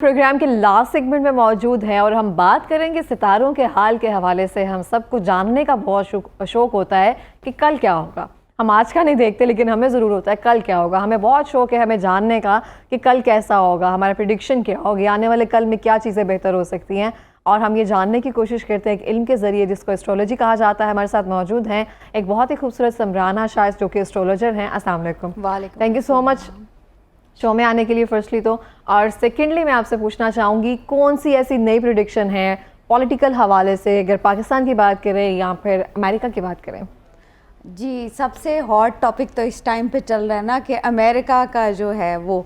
Programme के last segment में मौजूद हैं और हम बात करेंगे सितारों के हाल के हवाले से। हम सबको जानने का बहुत शौक होता है कि कल क्या होगा। हम आज का नहीं देखते लेकिन हमें ज़रूर होता है कल क्या होगा। हमें बहुत शौक है हमें जानने का कि कल कैसा होगा, हमारा प्रिडिक्शन क्या होगी, आने वाले कल में क्या चीज़ें बेहतर हो सकती हैं। और हम ये जानने की कोशिश करते हैं कि इल्म के ज़रिए, जिसको एस्ट्रोलॉजी कहा जाता है। हमारे साथ मौजूद हैं एक बहुत ही खूबसूरत समराना शाह जो कि एस्ट्रोलॉजर हैं। अस्सलाम वालेकुम। वालेकुम। Thank you so much show में आने के लिए फर्स्टली तो। और सेकेंडली मैं आपसे पूछना चाहूँगी कौन सी ऐसी नई प्रिडिक्शन है पॉलिटिकल हवाले से, अगर पाकिस्तान की बात करें या फिर अमेरिका की बात करें। जी, सबसे हॉट टॉपिक तो इस टाइम पे चल रहा है ना कि अमेरिका का जो है वो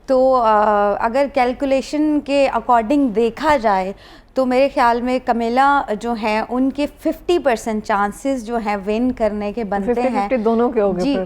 तो अगर कैलकुलेशन के अकॉर्डिंग देखा जाए तो मेरे ख्याल में कमेला जो हैं उनके 50% चांसेस जो हैं विन करने के बनते हैं। 50-50 दोनों के हो गए जी।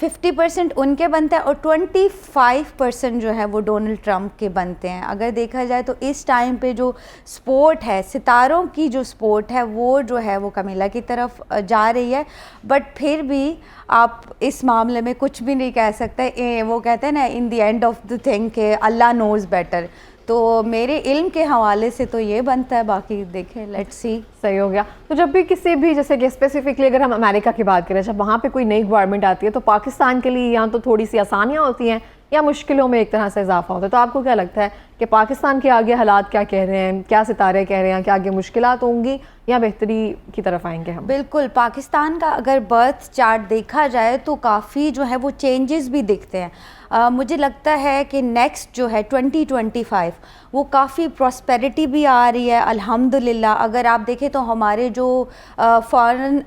50% उनके बनते हैं और 25% जो है वो डोनाल्ड ट्रंप के बनते हैं। अगर देखा जाए तो इस टाइम पे जो स्पोर्ट है, सितारों की जो स्पोर्ट है वो जो है वो कमेला की तरफ जा रही है। बट फिर भी आप इस मामले में कुछ भी नहीं कह सकते। वो कहते हैं ना, in the end of the thing के अल्लाह नोज़ बेटर। तो मेरे इल्म के हवाले से तो ये बनता है, बाकी देखें, लेट्स सी। सही हो गया। तो जब भी किसी भी, जैसे कि स्पेसिफिकली अगर हम अमेरिका की बात करें, जब वहाँ पे कोई नई गवर्नमेंट आती है तो पाकिस्तान के लिए यहाँ तो थोड़ी सी आसानियाँ होती हैं या मुश्किलों में एक तरह से इजाफा होता है। तो आपको क्या लगता है कि पाकिस्तान के आगे हालात क्या कह रहे हैं, क्या सितारे कह रहे हैं, क्या आगे मुश्किलात होंगी या बेहतरी की तरफ आएंगे हम? बिल्कुल, पाकिस्तान का अगर बर्थ चार्ट देखा जाए तो काफ़ी जो है वो चेंजेस भी दिखते हैं। मुझे लगता है कि नेक्स्ट जो है 2025 वो काफ़ी प्रॉस्पेरिटी भी आ रही है अल्हम्दुलिल्लाह। अगर आप देखें तो हमारे जो फॉरेन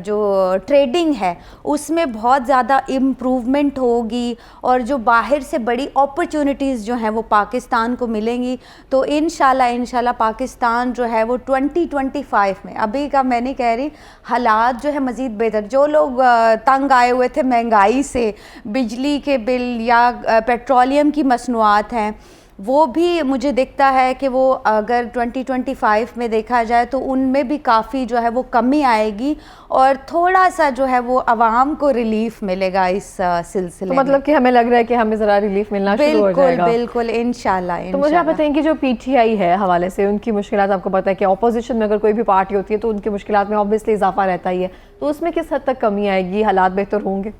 जो ट्रेडिंग है उसमें बहुत ज़्यादा इम्प्रूवमेंट होगी और जो बाहर से बड़ी अपॉर्चुनिटीज़ जो हैं वो पाकिस्तान को मिलेंगी। तो इंशाल्लाह पाकिस्तान जो है वो 2025 में, अभी का मैं नहीं कह रही, हालात जो है मज़ीद बेहतर। जो लोग तंग आए हुए थे महंगाई से, बिजली के बिल या पेट्रोलियम की मसनूआत हैं, वो भी मुझे दिखता है कि वो अगर 2025 में देखा जाए तो उनमें भी काफ़ी जो है वो कमी आएगी और थोड़ा सा जो है वो आवाम को रिलीफ मिलेगा इस सिलसिले तो मतलब कि हमें लग रहा है कि हमें ज़रा रिलीफ मिलना शुरू हो जाएगा। बिल्कुल इंशाल्लाह। तो मुझे आप बताएं कि जो पीटीआई है हवाले से उनकी मुश्किलात, आपको पता है कि अपोजिशन में अगर कोई भी पार्टी होती है तो उनकी मुश्किलात में ऑब्वियसली इजाफा रहता ही है, तो उसमें किस हद तक कमी आएगी, हालात बेहतर होंगे?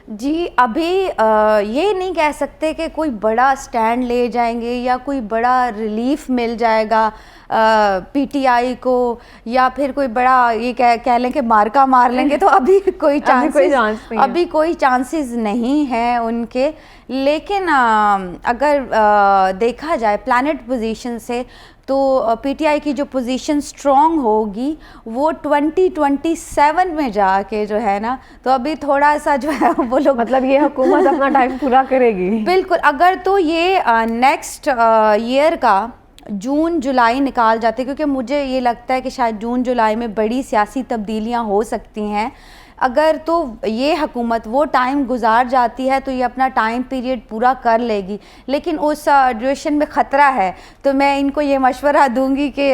जी, अभी ये नहीं कह सकते कि कोई बड़ा स्टैंड ले जाएंगे या कोई बड़ा रिलीफ मिल जाएगा पीटीआई को, या फिर कोई बड़ा ये कह लें कि मार्का मार लेंगे। तो अभी कोई चांसेस नहीं है उनके। लेकिन अगर देखा जाए प्लैनेट पोजीशन से तो पीटीआई की जो पोजीशन स्ट्रॉन्ग होगी वो 2027 में जाके जो है ना, तो अभी थोड़ा सा जो है वो लोग, मतलब ये हुकूमत अपना टाइम पूरा करेगी। बिल्कुल। अगर तो ये नेक्स्ट ईयर का जून जुलाई निकाल जाते, क्योंकि मुझे ये लगता है कि शायद जून जुलाई में बड़ी सियासी तब्दीलियां हो सकती हैं। अगर तो ये हुकूमत वो टाइम गुजार जाती है तो ये अपना टाइम पीरियड पूरा कर लेगी। लेकिन उस ड्यूरेशन में ख़तरा है, तो मैं इनको ये मशवरा दूंगी कि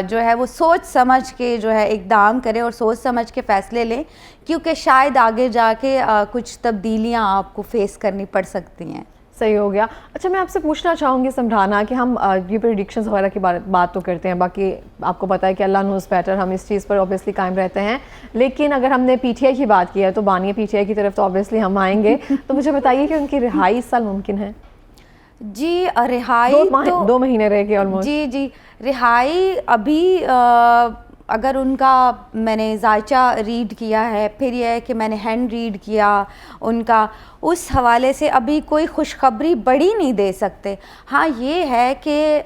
जो है वो सोच समझ के जो है इक़दाम करें और सोच समझ के फ़ैसले लें, क्योंकि शायद आगे जाके कुछ तब्दीलियां आपको फ़ेस करनी पड़ सकती हैं। सही हो गया। अच्छा, मैं आपसे पूछना चाहूँगी समराना कि हम ये प्रेडिक्शंस वगैरह की बात तो करते हैं, बाकी आपको पता है कि अल्लाह नोज़ बेटर, हम इस चीज़ पर ऑब्वियसली कायम रहते हैं। लेकिन अगर हमने पीटीआई की बात की है तो बानी पीटीआई की तरफ तो ऑब्वियसली हम आएंगे। तो मुझे बताइए कि उनकी रिहाई इस साल मुमकिन है? जी, रिहाई तो 2 महीने रह गए ऑलमोस्ट। जी, रिहाई अभी अगर उनका मैंने जायचा रीड किया है, फिर यह है कि मैंने हैंड रीड किया उनका, उस हवाले से अभी कोई खुशखबरी बड़ी नहीं दे सकते। हाँ, ये है कि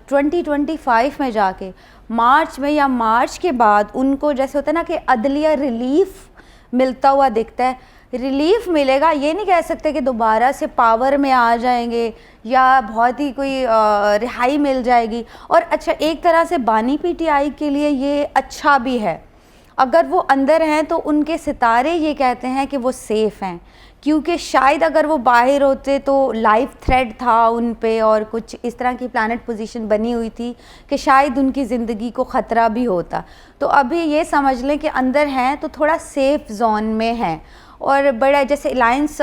2025 में जाके मार्च में या मार्च के बाद उनको जैसे होता है ना कि अदलिया रिलीफ मिलता हुआ दिखता है। रिलीफ मिलेगा, ये नहीं कह सकते कि दोबारा से पावर में आ जाएंगे या बहुत ही कोई रिहाई मिल जाएगी। और अच्छा, एक तरह से बानी पीटीआई के लिए ये अच्छा भी है, अगर वो अंदर हैं तो उनके सितारे ये कहते हैं कि वो सेफ़ हैं, क्योंकि शायद अगर वो बाहर होते तो लाइफ थ्रेट था उन पे और कुछ इस तरह की प्लैनेट पोजीशन बनी हुई थी कि शायद उनकी ज़िंदगी को ख़तरा भी होता। तो अभी ये समझ लें कि अंदर हैं तो थोड़ा सेफ़ जोन में हैं। और बड़ा जैसे अलायंस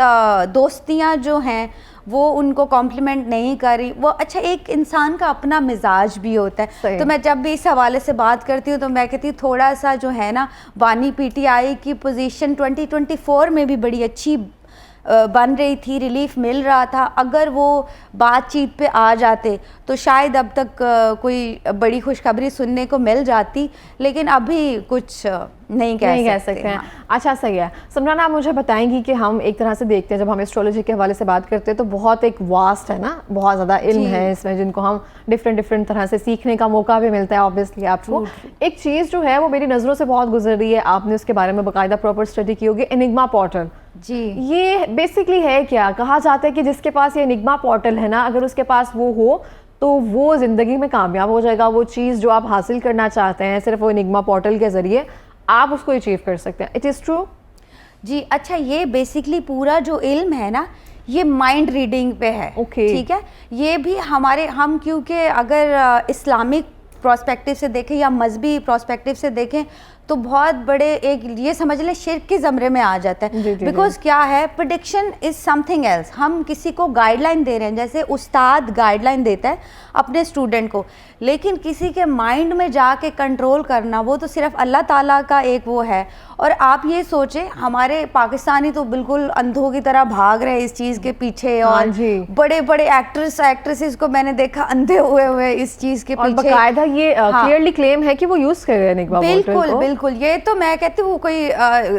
दोस्तियाँ जो हैं वो उनको कॉम्प्लीमेंट नहीं कर रही, वो अच्छा एक इंसान का अपना मिजाज भी होता है। तो मैं जब भी इस हवाले से बात करती हूँ तो मैं कहती हूँ थोड़ा सा जो है ना, बानी पीटीआई की पोजीशन 2024 में भी बड़ी अच्छी बन रही थी, रिलीफ मिल रहा था। अगर वो बातचीत पे आ जाते तो शायद अब तक कोई बड़ी खुशखबरी सुनने को मिल जाती, लेकिन अभी कुछ नहीं कह सकते हैं। हाँ। अच्छा, सही है। समरान, आप मुझे बताएंगी कि हम एक तरह से देखते हैं जब हम एस्ट्रोलॉजी के हवाले से बात करते हैं तो बहुत एक वास्ट है ना, बहुत ज़्यादा इल्म है इसमें, जिनको हम डिफरेंट तरह से सीखने का मौका भी मिलता है। ऑब्वियसली आपको एक चीज़ जो है वो मेरी नज़रों से बहुत गुजर रही है, आपने उसके बारे में बाकायदा प्रॉपर स्टडी की होगी, एनिग्मा पोर्टल। जी, ये बेसिकली है क्या? कहा जाता है कि जिसके पास ये एनिग्मा पोर्टल है ना, अगर उसके पास वो हो तो वो ज़िंदगी में कामयाब हो जाएगा। वो चीज़ जो आप हासिल करना चाहते हैं सिर्फ वो एनिग्मा पोर्टल के ज़रिए आप उसको अचीव कर सकते हैं। It is true? जी, अच्छा, ये बेसिकली पूरा जो इल्म है ना, ये माइंड रीडिंग पे है। ठीक है, ये भी हम क्योंकि अगर इस्लामिक प्रोस्पेक्टिव से देखें या मजहबी प्रोस्पेक्टिव से देखें तो बहुत बड़े एक ये समझ लें शिर्क के ज़मरे में आ जाता है। बिकॉज क्या है, प्रेडिक्शन इज़ समथिंग एल्स। हम किसी को गाइडलाइन दे रहे हैं, जैसे उस्ताद गाइडलाइन देता है अपने स्टूडेंट को, लेकिन किसी के माइंड में जाके कंट्रोल करना वो तो सिर्फ अल्लाह ताला का एक वो है। और आप ये सोचें, हमारे पाकिस्तानी तो बिल्कुल अंधों की तरह भाग रहे हैं इस चीज़ के पीछे, और बड़े बड़े एक्ट्रेसेस को मैंने देखा अंधे हुए इस चीज़ के पीछे। बाकायदा ये क्लियरली क्लेम है कि वो यूज़ कर रहे हैं। बिल्कुल बिल्कुल, ये तो मैं कहती हूँ कोई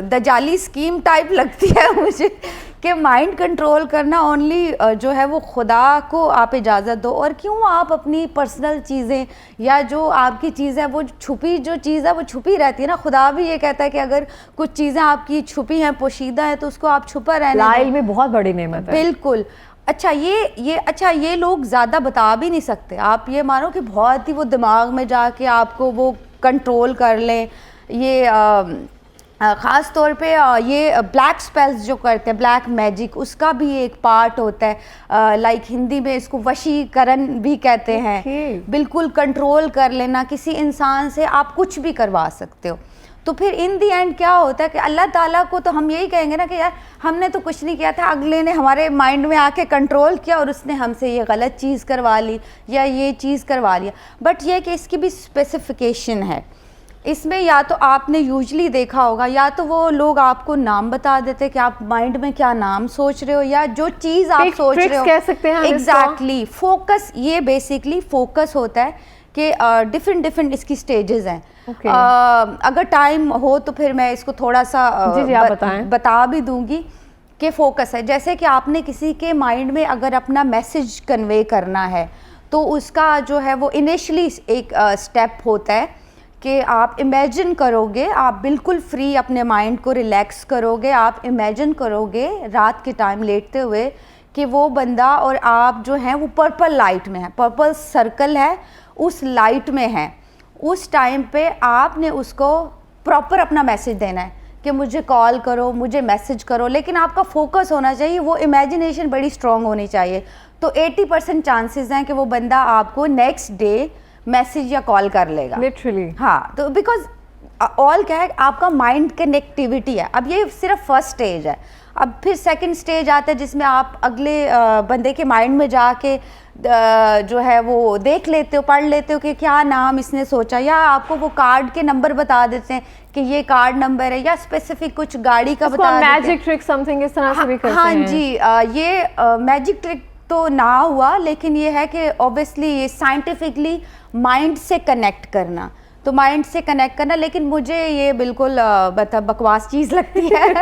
दजाली स्कीम टाइप लगती है मुझे कि माइंड कंट्रोल करना ओनली जो है वो खुदा को आप इजाज़त दो। और क्यों आप अपनी पर्सनल चीज़ें या जो आपकी चीज़ है वो छुपी, जो चीज़ है वो छुपी रहती है ना। खुदा भी ये कहता है कि अगर कुछ चीज़ें आपकी छुपी हैं, पोशीदा है, तो उसको आप छुपा रहने दो। में बहुत बड़ी नेमत है। बिल्कुल। अच्छा, ये लोग ज़्यादा बता भी नहीं सकते। आप ये मानो कि बहुत ही वो दिमाग में जाके आपको वो कंट्रोल कर लें। ये ख़ास तौर पे ये ब्लैक स्पेल्स जो करते हैं, ब्लैक मैजिक, उसका भी एक पार्ट होता है। लाइक हिंदी में इसको वशीकरण भी कहते हैं। बिल्कुल कंट्रोल कर लेना, किसी इंसान से आप कुछ भी करवा सकते हो। तो फिर इन दी एंड क्या होता है कि अल्लाह ताला को तो हम यही कहेंगे ना कि यार हमने तो कुछ नहीं किया था, अगले ने हमारे माइंड में आके कंट्रोल किया और उसने हमसे ये गलत चीज़ करवा ली या ये चीज़ करवा लिया। बट ये कि इसकी भी स्पेसिफिकेशन है। इसमें या तो आपने यूजली देखा होगा, या तो वो लोग आपको नाम बता देते कि आप माइंड में क्या नाम सोच रहे हो या जो चीज़ आप सोच रहे हो, कह सकते हैं एग्जैक्टली। फोकस, ये बेसिकली फोकस होता है कि डिफरेंट इसकी स्टेजेस हैं। अगर टाइम हो तो फिर मैं इसको थोड़ा सा बता भी दूंगी कि फोकस है। जैसे कि आपने किसी के माइंड में अगर अपना मैसेज कन्वे करना है तो उसका जो है वो इनिशियली एक स्टेप होता है कि आप इमेजिन करोगे, आप बिल्कुल फ्री अपने माइंड को रिलैक्स करोगे। आप इमेजिन करोगे रात के टाइम लेटते हुए कि वो बंदा और आप जो हैं वो पर्पल लाइट में है, पर्पल सर्कल है, उस लाइट में है। उस टाइम पे आपने उसको प्रॉपर अपना मैसेज देना है कि मुझे कॉल करो, मुझे मैसेज करो, लेकिन आपका फोकस होना चाहिए, वो इमेजिनेशन बड़ी स्ट्रॉन्ग होनी चाहिए। तो 80% चांसेस हैं कि वो बंदा आपको नेक्स्ट डे मैसेज या कॉल कर लेगा, लिटरली। हाँ, तो बिकॉज ऑल क्या है, आपका माइंड कनेक्टिविटी है। अब ये सिर्फ फर्स्ट स्टेज है। अब फिर सेकंड स्टेज आता है जिसमें आप अगले बंदे के माइंड में जाके जो है वो देख लेते हो, पढ़ लेते हो कि क्या नाम इसने सोचा, या आपको वो कार्ड के नंबर बता देते हैं कि ये कार्ड नंबर है, या स्पेसिफिक कुछ गाड़ी का बता देते हैं। मैजिक ट्रिक समथिंग इस तरह से भी करते हैं। हाँ जी, ये मैजिक ट्रिक तो ना हुआ, लेकिन ये है कि ऑब्वियसली ये साइंटिफिकली माइंड से कनेक्ट करना, तो माइंड से कनेक्ट करना, लेकिन मुझे ये बिल्कुल बकवास चीज़ लगती है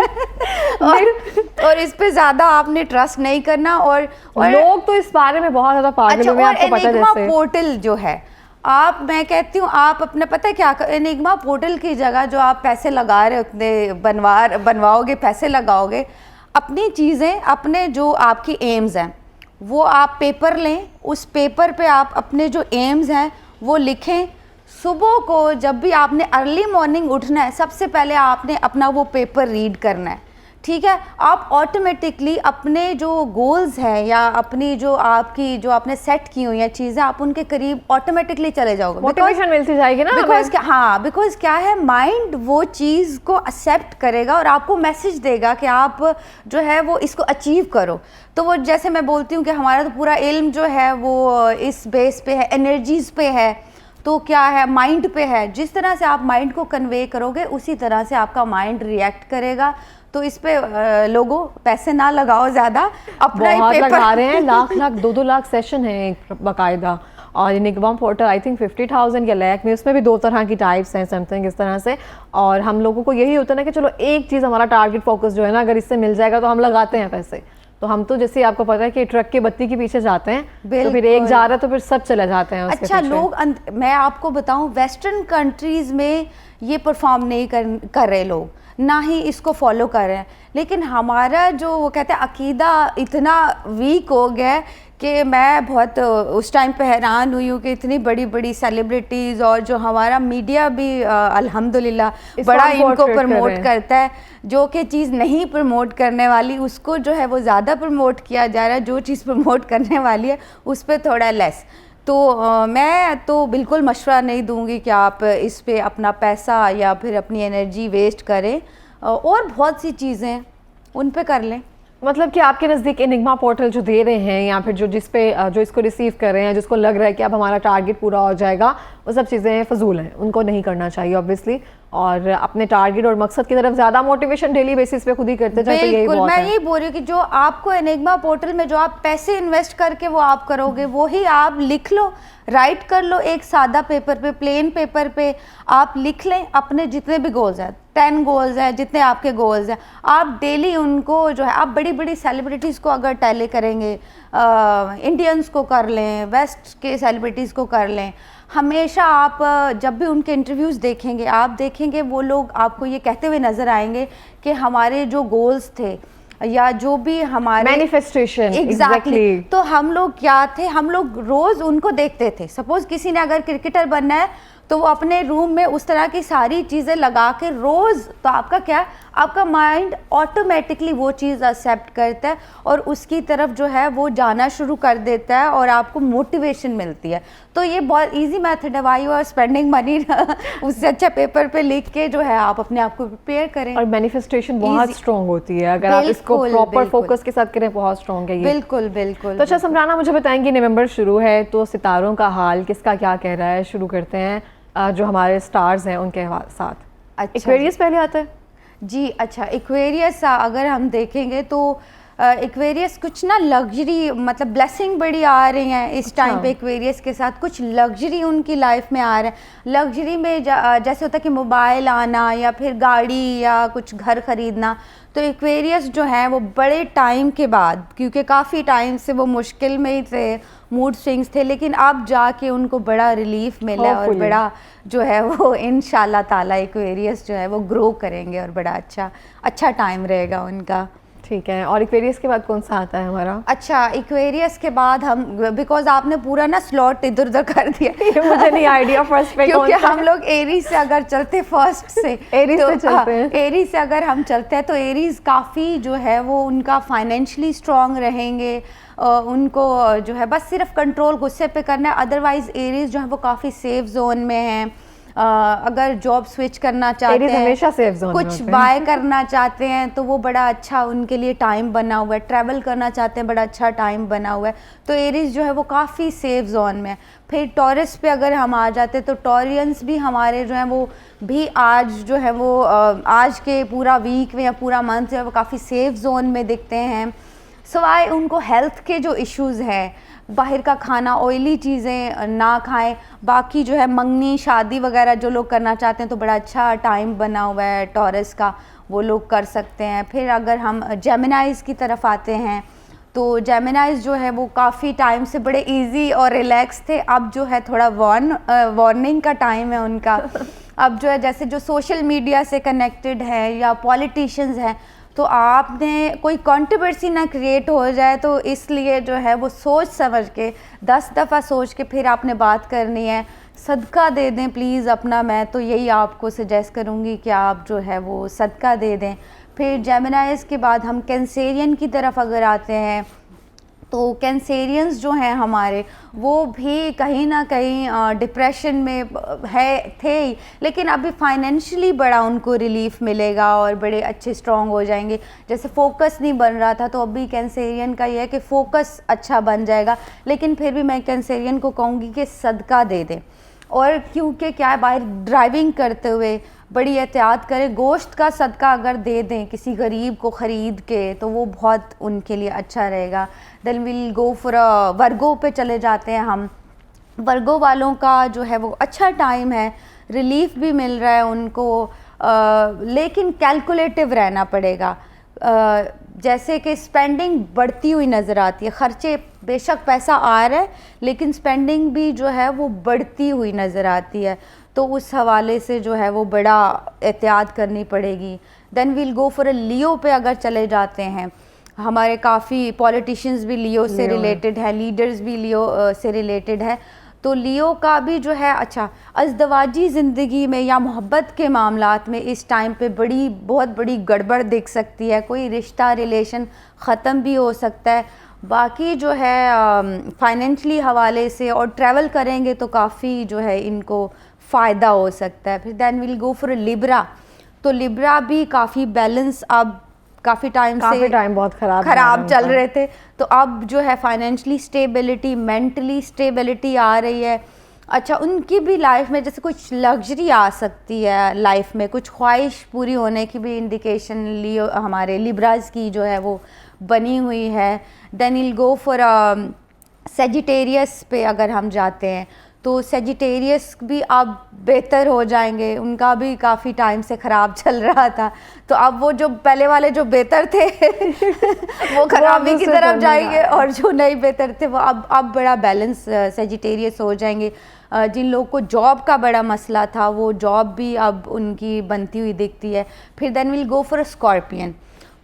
और इस पे ज़्यादा आपने ट्रस्ट नहीं करना। और लोग तो इस बारे में बहुत ज़्यादा पागल हुए हैं, आपको पता है। जैसे पोर्टल जो है, मैं कहती हूँ आप अपने पता है क्या, एनिग्मा पोर्टल की जगह जो आप पैसे लगा रहे उतने बनवाओगे, पैसे लगाओगे, अपनी चीज़ें, अपने जो आपकी एम्स हैं वो आप पेपर लें, उस पेपर पे आप अपने जो एम्स हैं वो लिखें। सुबह को जब भी आपने अर्ली मॉर्निंग उठना है, सबसे पहले आपने अपना वो पेपर रीड करना है ठीक है, आप ऑटोमेटिकली अपने जो गोल्स हैं या अपनी जो आपने सेट की हुई हैं चीज़ें, आप उनके करीब ऑटोमेटिकली चले जाओगे, मोटिवेशन मिलती जाएगी ना। बिकॉज क्या है, माइंड वो चीज़ को एक्सेप्ट करेगा और आपको मैसेज देगा कि आप जो है वो इसको अचीव करो। तो वो जैसे मैं बोलती हूँ कि हमारा तो पूरा इल्म जो है वो इस बेस पे है, एनर्जीज पे है, तो क्या है, माइंड पे है। जिस तरह से आप माइंड को कन्वे करोगे उसी तरह से आपका माइंड रिएक्ट करेगा। तो इस पे लोगों पैसे ना लगाओ ज़्यादा, अपना ही पेपर लगा रहे हैं, लाख 2-2 लाख सेशन है एक बाकायदा। और इनिग्मा पोर्टल आई थिंक 50,000 या लाख में, उसमें भी 2 तरह की टाइप्स हैं, समथिंग इस तरह से। और हम लोगों को यही होता है ना कि चलो एक चीज़ हमारा टारगेट फोकस जो है ना, अगर इससे मिल जाएगा तो हम लगाते हैं पैसे। तो हम तो जैसे आपको पता है कि ट्रक के बत्ती के पीछे जाते हैं, तो फिर एक जा रहा है तो फिर सब चले जाते हैं उसके अच्छा पीछे। लोग मैं आपको बताऊं, वेस्टर्न कंट्रीज में ये परफॉर्म नहीं कर रहे लोग, ना ही इसको फॉलो कर रहे हैं। लेकिन हमारा जो वो कहते हैं अकीदा इतना वीक हो गया है कि मैं बहुत उस टाइम पे हैरान हुई हूँ कि इतनी बड़ी बड़ी सेलिब्रिटीज़ और जो हमारा मीडिया भी अल्हम्दुलिल्लाह बड़ा इनको प्रमोट करता है। जो कि चीज़ नहीं प्रमोट करने वाली उसको जो है वो ज़्यादा प्रमोट किया जा रहा है, जो चीज़ प्रमोट करने वाली है उस पर थोड़ा लेस। तो मैं तो बिल्कुल मशवरा नहीं दूंगी कि आप इस पे अपना पैसा या फिर अपनी एनर्जी वेस्ट करें। और बहुत सी चीज़ें उन पे कर लें। मतलब कि आपके नज़दीक इनिग्मा पोर्टल जो दे रहे हैं या फिर जो इसको रिसीव कर रहे हैं, जिसको लग रहा है कि अब हमारा टारगेट पूरा हो जाएगा, वो सब चीज़ें फजूल हैं, उनको नहीं करना चाहिए ऑब्वियसली। और अपने टारगेट और मकसद की तरफ ज़्यादा मोटिवेशन डेली बेसिस पे खुद ही करते जाए तो यही बहुत है। मैं यही बोल रही हूँ कि जो आपको इनिग्मा पोर्टल में जो आप पैसे इन्वेस्ट करके वो आप करोगे, वो ही आप लिख लो, राइट कर लो एक सादा पेपर पे, प्लेन पेपर पे आप लिख लें अपने जितने भी गोल्स हैं, 10 गोल्स हैं, जितने आपके गोल्स हैं, आप डेली उनको जो है, आप बड़ी बड़ी सेलिब्रिटीज़ को अगर टैली करेंगे, इंडियंस को कर लें, वेस्ट के सेलिब्रिटीज़ को कर लें, हमेशा आप जब भी उनके इंटरव्यूज़ देखेंगे, आप देखेंगे वो लोग आपको ये कहते हुए नज़र आएंगे कि हमारे जो गोल्स थे या जो भी हमारे मैनिफेस्टेशन एग्जैक्टली तो हम लोग क्या थे, हम लोग रोज़ उनको देखते थे। सपोज़ किसी ने अगर क्रिकेटर बनना है तो वो अपने रूम में उस तरह की सारी चीज़ें लगा के रोज़, तो आपका क्या, आपका माइंड ऑटोमेटिकली वो चीज़ एक्सेप्ट करता है और उसकी तरफ जो है वो जाना शुरू कर देता है और आपको मोटिवेशन मिलती है। तो ये बहुत इजी मेथड है, why you are spending money उससे अच्छा पेपर पे लिख के जो है आप अपने आप को प्रिपेयर करें। और मैनिफेस्टेशन बहुत स्ट्रॉन्ग होती है अगर आप इसको प्रॉपर फोकस के साथ करें, बहुत स्ट्रॉन्ग है ये। बिल्कुल बिल्कुल। तो अच्छा समराना, मुझे बताएंगे नवंबर शुरू है तो सितारों का हाल किसका क्या कह रहा है? शुरू करते हैं जो हमारे स्टार्स हैं उनके साथ। अच्छा, एक्वेरियस पहले आता है जी। अच्छा, एक्वेरियस अगर हम देखेंगे तो एक्वेरियस कुछ ना लग्जरी, मतलब ब्लेसिंग बड़ी आ रही हैं इस टाइम पे एक्वेरियस के साथ, कुछ लग्जरी उनकी लाइफ में आ रहा है। लग्जरी में जैसे होता है कि मोबाइल आना या फिर गाड़ी या कुछ घर ख़रीदना, तो एक्वेरियस जो है वो बड़े टाइम के बाद, क्योंकि काफ़ी टाइम से वो मुश्किल में ही थे, मूड स्विंग्स थे, लेकिन अब जाके उनको बड़ा रिलीफ मिला और बड़ा जो है वो इंशाल्लाह ताला एक्वेरियस जो है वो ग्रो करेंगे और बड़ा अच्छा टाइम रहेगा उनका। ठीक है। और एक्वेरियस के बाद कौन सा आता है हमारा? अच्छा, एक्वेरियस के बाद हम, बिकॉज आपने पूरा ना स्लॉट इधर उधर कर दिया मुझे नहीं आइडिया फर्स्ट पे क्योंकि हम लोग एरीज से अगर चलते फर्स्ट से एरीज से चलते हैं। एरीज से अगर हम चलते हैं तो एरीज काफ़ी जो है वो उनका फाइनेंशियली स्ट्रॉन्ग रहेंगे। उनको जो है बस सिर्फ कंट्रोल गुस्से पे करना है, अदरवाइज एरीज जो है वो काफ़ी सेफ जोन में हैं। अगर जॉब स्विच करना चाहते हैं, हमेशा सेफ जोन में कुछ बाय करना चाहते हैं तो वो बड़ा अच्छा उनके लिए टाइम बना हुआ है, ट्रैवल करना चाहते हैं बड़ा अच्छा टाइम बना हुआ है। तो एरीज जो है वो काफ़ी सेफ जोन में है। फिर टॉरस पे अगर हम आ जाते हैं तो टॉरियंस भी हमारे जो हैं वो भी आज जो है वो आज के पूरा वीक में या पूरा मंथ जो है वो काफ़ी सेफ जोन में दिखते हैं। सवाए उनको हेल्थ के जो इश्यूज़ हैं, बाहर का खाना, ऑयली चीज़ें ना खाएं, बाकी जो है मंगनी शादी वगैरह जो लोग करना चाहते हैं तो बड़ा अच्छा टाइम बना हुआ है टॉरस का, वो लोग कर सकते हैं। फिर अगर हम जेमिनाइज़ की तरफ आते हैं तो जेमिनाइज़ जो है वो काफ़ी टाइम से बड़े इजी और रिलैक्स थे, अब जो है थोड़ा वार्निंग का टाइम है उनका। अब जो है जैसे जो सोशल मीडिया से कनेक्टेड है या पॉलिटिशियंस हैं, तो आपने कोई कंट्रोवर्सी ना क्रिएट हो जाए, तो इसलिए जो है वो सोच समझ के 10 दफ़ा सोच के फिर आपने बात करनी है। सदका दे दें प्लीज़ अपना, मैं तो यही आपको सजेस्ट करूँगी कि आप जो है वो सदका दे दें। फिर जेमिनाइज के बाद हम कैंसेरियन की तरफ अगर आते हैं तो कैंसेरियंस जो हैं हमारे, वो भी कहीं ना कहीं डिप्रेशन में थे ही, लेकिन अभी फाइनेंशियली बड़ा उनको रिलीफ मिलेगा और बड़े अच्छे स्ट्रॉन्ग हो जाएंगे। जैसे फोकस नहीं बन रहा था, तो अभी कैंसेरियन का ये है कि फोकस अच्छा बन जाएगा। लेकिन फिर भी मैं कैंसेरियन को कहूँगी कि सदका दे दें, और क्योंकि क्या है, बाहर ड्राइविंग करते हुए बड़ी एहतियात करें। गोश्त का सदका अगर दे दें किसी गरीब को ख़रीद के, तो वो बहुत उनके लिए अच्छा रहेगा। देन विल गो फॉर वर्गो पे चले जाते हैं हम। वर्गो वालों का जो है वो अच्छा टाइम है, रिलीफ भी मिल रहा है उनको, लेकिन कैलकुलेटिव रहना पड़ेगा। जैसे कि स्पेंडिंग बढ़ती हुई नज़र आती है, ख़र्चे बेशक पैसा आ रहा है लेकिन स्पेंडिंग भी जो है वो बढ़ती हुई नज़र आती है, तो उस हवाले से जो है वो बड़ा एहतियात करनी पड़ेगी। Then we'll go for a Leo पे अगर चले जाते हैं, हमारे काफ़ी पॉलिटिशियंस भी लियो से रिलेटेड है, लीडर्स भी लियो से रिलेटेड है। तो लियो का भी जो है अच्छा, अज़दवाजी ज़िंदगी में या मोहब्बत के मामलात में इस टाइम पे बहुत बड़ी गड़बड़ दिख सकती है, कोई रिश्ता रिलेशन ख़त्म भी हो सकता है। बाकी जो है फाइनेंशली हवाले से और ट्रैवल करेंगे तो काफ़ी जो है इनको फ़ायदा हो सकता है। फिर then will go for Libra, तो लिब्रा भी काफ़ी बैलेंस, अब काफ़ी टाइम बहुत ख़राब चल रहे थे, तो अब जो है फाइनेंशली स्टेबिलिटी, मेंटली स्टेबिलिटी आ रही है। अच्छा, उनकी भी लाइफ में जैसे कुछ लग्जरी आ सकती है, लाइफ में कुछ ख्वाहिश पूरी होने की भी इंडिकेशन लियो हमारे लिब्राज की जो है वो बनी हुई है। Then will go for Sagittarius पे अगर हम जाते हैं, तो सेजिटेरियस भी अब बेहतर हो जाएंगे, उनका भी काफ़ी टाइम से ख़राब चल रहा था, तो अब वो जो पहले वाले जो बेहतर थे वो खराबी की तरफ जाएंगे, और जो नहीं बेहतर थे वो अब बड़ा बैलेंस सेजिटेरियस हो जाएंगे। जिन लोगों को जॉब का बड़ा मसला था, वो जॉब भी अब उनकी बनती हुई दिखती है। फिर then will go for scorpion,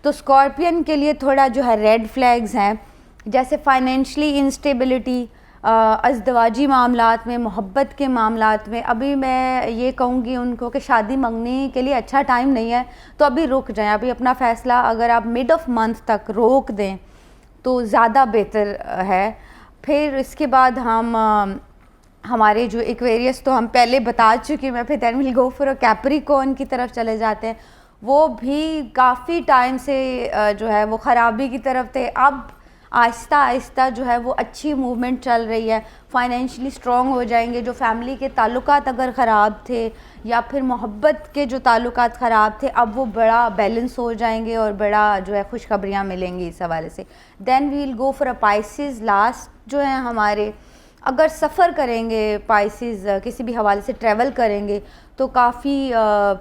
तो स्कॉर्पियन के लिए थोड़ा जो है रेड फ्लैग्स हैं, जैसे फाइनेंशली इंस्टेबिलिटी, अज़दवाजी मामलात में, मोहब्बत के मामलात में। अभी मैं ये कहूँगी उनको कि शादी मंगने के लिए अच्छा टाइम नहीं है, तो अभी रुक जाएं, अभी अपना फ़ैसला अगर आप मिड ऑफ मंथ तक रोक दें तो ज़्यादा बेहतर है। फिर इसके बाद हम हमारे जो एक्वेरियस तो हम पहले बता चुकी मैं, फिर then will go for Capricorn की तरफ चले जाते हैं। वो भी काफ़ी टाइम से जो है वो ख़राबी की तरफ थे, अब आहिस्ता आहिस्ता जो है वो अच्छी मूवमेंट चल रही है, फाइनेंशियली स्ट्रॉन्ग हो जाएंगे। जो फैमिली के ताल्लुकात अगर ख़राब थे या फिर मोहब्बत के जो ताल्लुकात ख़राब थे, अब वो बड़ा बैलेंस हो जाएंगे और बड़ा जो है खुशखबरियाँ मिलेंगी इस हवाले से। Then we will go for a Pisces last जो है हमारे, अगर सफ़र करेंगे पाइसेस, किसी भी हवाले से ट्रैवल करेंगे तो काफ़ी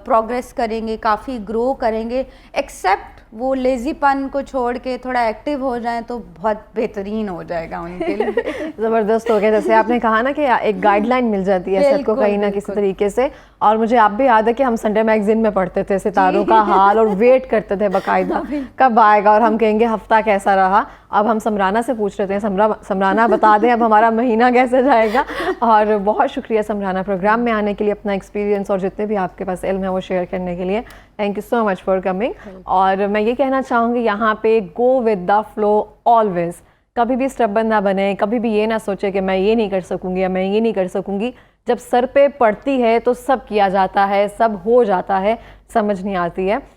प्रोग्रेस करेंगे, काफ़ी ग्रो करेंगे, एक्सेप्ट वो लेज़ीपन को छोड़ के थोड़ा एक्टिव हो जाएं तो बहुत बेहतरीन हो जाएगा उनके लिए। ज़बरदस्त हो गया, जैसे आपने कहा ना कि एक गाइडलाइन मिल जाती है सबको कहीं ना किसी तरीके से। और मुझे आप भी याद है कि हम संडे मैगजीन में पढ़ते थे सितारों का हाल और वेट करते थे बाकायदा कब आएगा, और हम कहेंगे हफ्ता कैसा रहा। अब हम समराना से पूछ रहे थे, समराना बता दें अब हमारा महीना कैसे जाएगा। और बहुत शुक्रिया समराना प्रोग्राम में आने के लिए, अपना एक्सपीरियंस और जितने भी आपके पास इल्म है वो शेयर करने के लिए। Thank you so much for coming. और मैं ये कहना चाहूँगी यहाँ पे go with the flow always, कभी भी स्टबन ना बने, कभी भी ये ना सोचे कि मैं ये नहीं कर सकूँगी या मैं ये नहीं कर सकूँगी। जब सर पे पड़ती है तो सब किया जाता है, सब हो जाता है, समझ नहीं आती है।